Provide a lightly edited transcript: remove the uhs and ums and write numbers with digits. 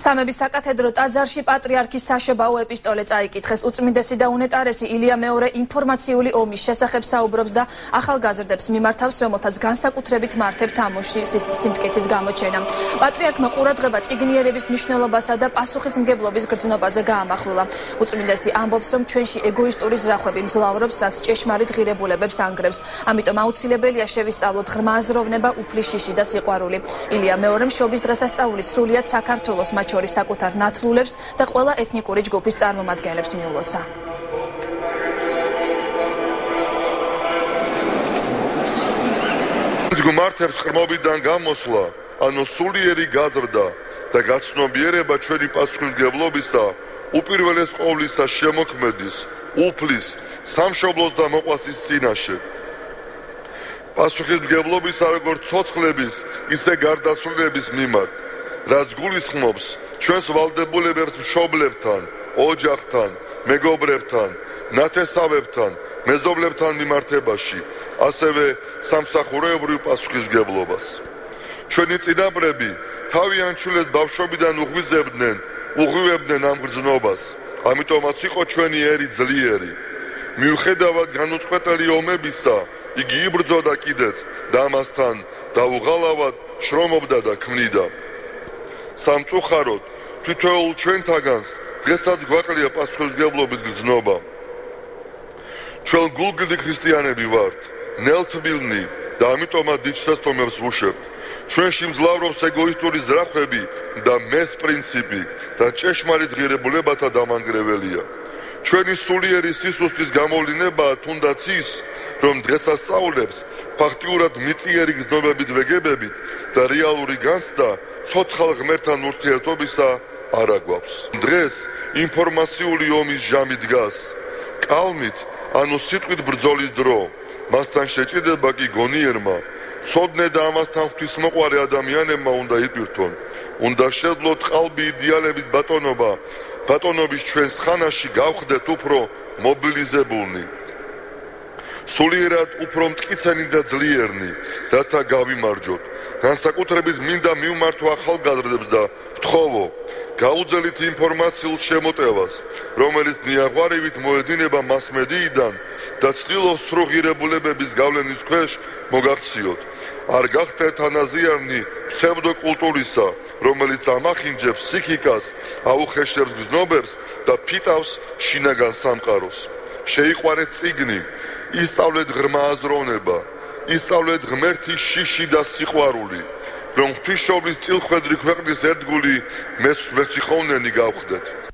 სამების საკათედრო ტაძარში პატრიარქის საშებაო ეპისტოლე წაიკითხეს. უწმინდესი და უნეტარესი ილია მეორე ინფორმაციული ომის შესახებ საუბრობს და ახალგაზრდებს მიმართავს, რომელთაც განსაკუთრებით მართებთ ამოში სიმტკიცის გამოჩენა. პატრიარქმა ყურადღება წიგნიერების მნიშვნელობასა და პასუხისმგებლობის გრძნობაზე გაამახვილა. უწმინდესი ამბობს, რომ ჩვენში ეგოისტური ზრახვები მძლავრობს, რაც ჭეშმარიტ ღირებულებებს ანგრევს. ამიტომ აუცილებელია შევისწავლოთ ღრმა აზროვნება, უფლის-შიში და სიყვარული. ილია მეორემ შობის დღესასწაული სრულიად საქართველოს მათ შორის საკუთარ ნათლულებს და ყველა ეთნიკური ჯგუფის წარმომადგენლებს მიულოცა. მართებს ხრმობიდან გამოსვლა, ანუ სულიერი გაზრდა და გაცნობიერება ჩვენი პასუხისმგებლობისა, უპირველეს ყოვლისა შემოქმედის, უფლის, სამშობლოს და მოყვასის წინაშე. პასუხისმგებლობისა როგორც ცოცხლების, ისე გარდაცვლილების მიმართ, რაც გულისხმობს ჩვენს ვალდებულებებს მშობლებთან, ოჯახთან, მეგობრებთან, ნათესავებთან, მეზობლებთან მიმართებაში, ასევე სამსახურეობრივ პასუხისმგებლობას. ჩვენი წინაპრები თავიანთ შვილებს ბავშვობიდან უღვივებდნენ ამ გრძნობას, ამიტომაც იყო ჩვენი ერი ძლიერი. მიუხედავად განუწყვეტელი ომებისა, იგი იბრძოდა კიდეც და ამასთან დაუღალავად შრომობდა და ქმნიდა. სამწუხაროდ, თითოეულ ჩვენთაგანს დღესაც გვაყლია პასუხისმგებლობის გრძნობა. ჩვენ გულგრილი ქრისტიანები ვართ, ნელთბილნი და ამიტომაც დიდ შეცდომებს ვუშვებთ. ჩვენში მძლავრობს ეგოისტური ზრახვები და მეს პრინციპი და ჭეშმარიტ ღირებულებათა დამანგრეველია. ჩვენი სულიერი სისუსტის გამოვლინებაა თუნდაც ის, რომ დღესასწაულებს ფაქტიურად მიწიერი გრძნობებით ვეგებებით და რეალური განცდა ცოცხალ ღმერთთან ურთიერთობისა არ აგვაქვს. დღეს ინფორმაციული ომის ჟამი დგას. კალმით, ანუ სიტყვით ბრძოლის დრო, მასთან შეჭიდება კი გონიერმა, ცოდნე და ამასთან ღვთისმოყვარე ადამიანებმა უნდა იპირთონ. უნდა შეძლოთ ყალბი იდეალების ბატონობის ჩვენს ხანაში გავხდეთ უფრო მობილიზებულნი. სულიერად უფრო მტკიცენი და ძლიერნი, რათა გავიმარჯვოთ. განსაკუთრებით მინდა მივმართო ახალგაზრდებს და ვთხოვო, გაუძელით ინფორმაციულ შემოტევას, რომელიც ნიაღვარევით მოედინება მასმედიიდან და ცდილობს სრულ ღირებულებების გავლენის ქვეშ მოგაქციოთ. არ გახდეთ თანაზიარნი ფსევდოკულტურისა, რომელიც ამახინჯებს სიქიკას, აუხეშებს გრძნობებს და ფიტავს შინაგან სამყაროს. შეიყვარეთ წიგნი, ისწავლეთ ღრმა აზროვნება, ისწავლეთ ღმერთის შიში და სიყვარული, რომ ღვთისმშობლის წილხვედრი ქვეყნის ერთგული მეციხოვნენი გავხდეთ.